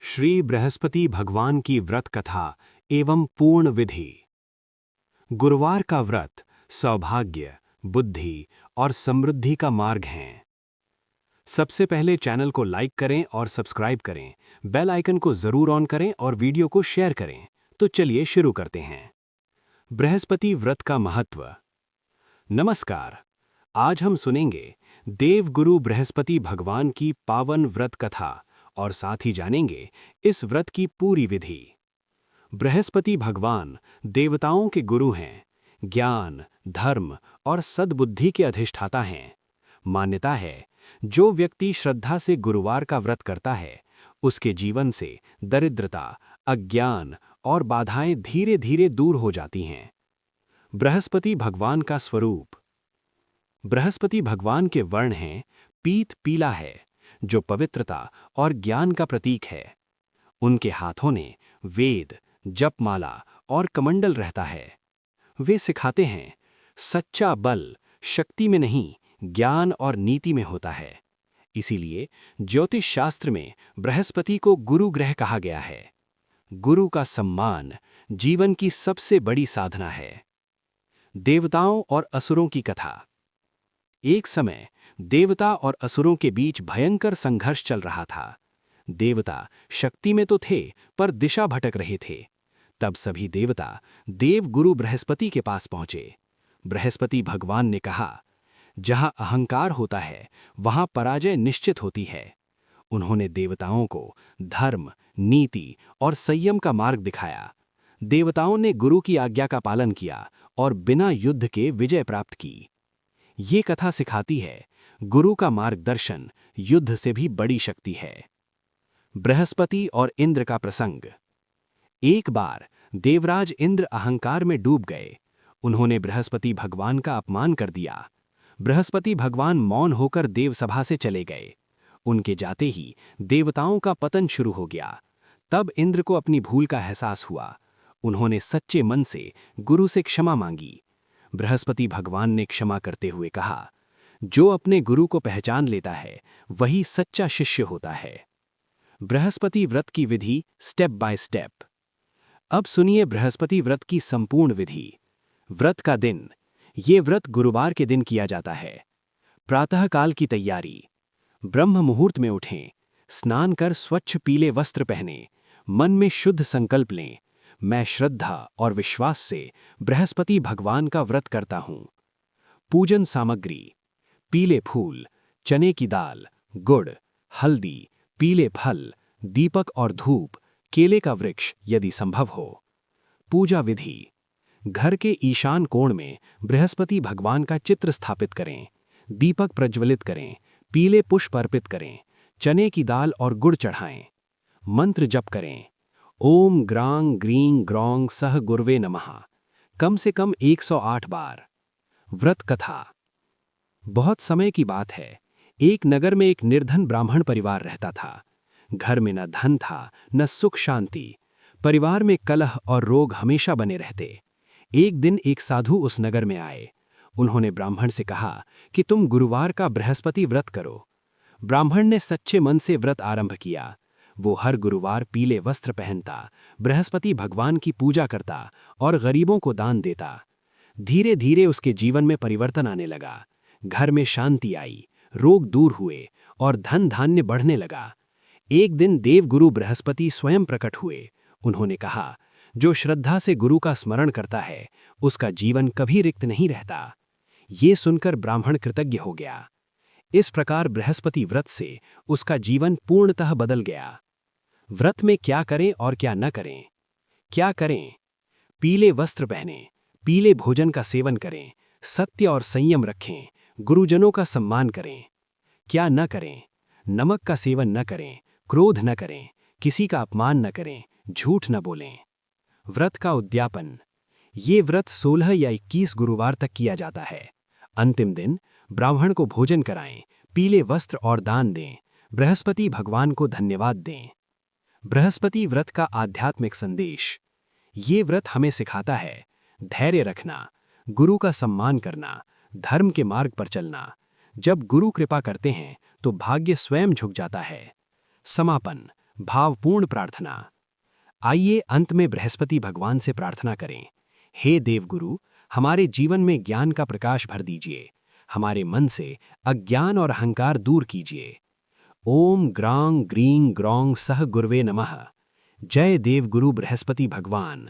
श्री बृहस्पति भगवान की व्रत कथा एवं पूर्ण विधि। गुरुवार का व्रत सौभाग्य, बुद्धि और समृद्धि का मार्ग है। सबसे पहले चैनल को लाइक करें और सब्सक्राइब करें, बेल आइकन को जरूर ऑन करें और वीडियो को शेयर करें। तो चलिए शुरू करते हैं। बृहस्पति व्रत का महत्व। नमस्कार, आज हम सुनेंगे देवगुरु बृहस्पति भगवान की पावन व्रत कथा और साथ ही जानेंगे इस व्रत की पूरी विधि। बृहस्पति भगवान देवताओं के गुरु हैं, ज्ञान, धर्म और सद्बुद्धि के अधिष्ठाता हैं। मान्यता है, जो व्यक्ति श्रद्धा से गुरुवार का व्रत करता है, उसके जीवन से दरिद्रता, अज्ञान और बाधाएं धीरे धीरे दूर हो जाती हैं। बृहस्पति भगवान का स्वरूप। बृहस्पति भगवान के वर्ण हैं पीत पीला है, जो पवित्रता और ज्ञान का प्रतीक है। उनके हाथों ने वेद, जपमाला और कमंडल रहता है। वे सिखाते हैं, सच्चा बल शक्ति में नहीं, ज्ञान और नीति में होता है। इसीलिए ज्योतिष शास्त्र में बृहस्पति को गुरु ग्रह कहा गया है। गुरु का सम्मान जीवन की सबसे बड़ी साधना है। देवताओं और असुरों की कथा। एक समय देवता और असुरों के बीच भयंकर संघर्ष चल रहा था। देवता शक्ति में तो थे, पर दिशा भटक रहे थे। तब सभी देवता देवगुरु बृहस्पति के पास पहुंचे। बृहस्पति भगवान ने कहा, जहां अहंकार होता है, वहां पराजय निश्चित होती है। उन्होंने देवताओं को धर्म, नीति और संयम का मार्ग दिखाया। देवताओं ने गुरु की आज्ञा का पालन किया और बिना युद्ध के विजय प्राप्त की। ये कथा सिखाती है, गुरु का मार्गदर्शन युद्ध से भी बड़ी शक्ति है। बृहस्पति और इंद्र का प्रसंग। एक बार देवराज इंद्र अहंकार में डूब गए। उन्होंने बृहस्पति भगवान का अपमान कर दिया। बृहस्पति भगवान मौन होकर देवसभा से चले गए। उनके जाते ही देवताओं का पतन शुरू हो गया। तब इंद्र को अपनी भूल का एहसास हुआ। उन्होंने सच्चे मन से गुरु से क्षमा मांगी। बृहस्पति भगवान ने क्षमा करते हुए कहा, जो अपने गुरु को पहचान लेता है, वही सच्चा शिष्य होता है। बृहस्पति व्रत की विधि स्टेप बाय स्टेप। अब सुनिए बृहस्पति व्रत की संपूर्ण विधि। व्रत का दिन। ये व्रत गुरुवार के दिन किया जाता है। प्रातःकाल की तैयारी। ब्रह्म मुहूर्त में उठें, स्नान कर स्वच्छ पीले वस्त्र पहनें, मन में शुद्ध संकल्प लें, मैं श्रद्धा और विश्वास से बृहस्पति भगवान का व्रत करता हूँ। पूजन सामग्री। पीले फूल, चने की दाल, गुड़, हल्दी, पीले फल, दीपक और धूप, केले का वृक्ष यदि संभव हो। पूजा विधि। घर के ईशान कोण में बृहस्पति भगवान का चित्र स्थापित करें, दीपक प्रज्वलित करें, पीले पुष्प अर्पित करें, चने की दाल और गुड़ चढ़ाएं। मंत्र जप करें, ओम ग्रांग ग्रीं ग्रौंग सह गुरवे नमः, कम से कम 108 बार। व्रत कथा। बहुत समय की बात है, एक नगर में एक निर्धन ब्राह्मण परिवार रहता था। घर में न धन था, न सुख शांति। परिवार में कलह और रोग हमेशा बने रहते। एक दिन एक साधु उस नगर में आए। उन्होंने ब्राह्मण से कहा कि तुम गुरुवार का बृहस्पति व्रत करो। ब्राह्मण ने सच्चे मन से व्रत आरंभ किया। वो हर गुरुवार पीले वस्त्र पहनता, बृहस्पति भगवान की पूजा करता और गरीबों को दान देता। धीरे धीरे उसके जीवन में परिवर्तन आने लगा। घर में शांति आई, रोग दूर हुए और धन धान्य बढ़ने लगा। एक दिन देवगुरु बृहस्पति स्वयं प्रकट हुए। उन्होंने कहा, जो श्रद्धा से गुरु का स्मरण करता है, उसका जीवन कभी रिक्त नहीं रहता। ये सुनकर ब्राह्मण कृतज्ञ हो गया। इस प्रकार बृहस्पति व्रत से उसका जीवन पूर्णतः बदल गया। व्रत में क्या करें और क्या न करें। क्या करें? पीले वस्त्र पहनें, पीले भोजन का सेवन करें, सत्य और संयम रखें, गुरुजनों का सम्मान करें। क्या न करें? नमक का सेवन न करें, क्रोध न करें, किसी का अपमान न करें, झूठ न बोलें। व्रत का उद्यापन। ये व्रत 16 या 21 गुरुवार तक किया जाता है। अंतिम दिन ब्राह्मण को भोजन कराएं, पीले वस्त्र और दान दें, बृहस्पति भगवान को धन्यवाद दें। बृहस्पति व्रत का आध्यात्मिक संदेश। ये व्रत हमें सिखाता है, धैर्य रखना, गुरु का सम्मान करना, धर्म के मार्ग पर चलना। जब गुरु कृपा करते हैं तो भाग्य स्वयं झुक जाता है। समापन। भावपूर्ण प्रार्थना। आइए अंत में बृहस्पति भगवान से प्रार्थना करें। हे देवगुरु, हमारे जीवन में ज्ञान का प्रकाश भर दीजिए, हमारे मन से अज्ञान और अहंकार दूर कीजिए। ओम ग्रां ग्रीं ग्रौं सह गुरवे नमः। जय देवगुरु बृहस्पति भगवान।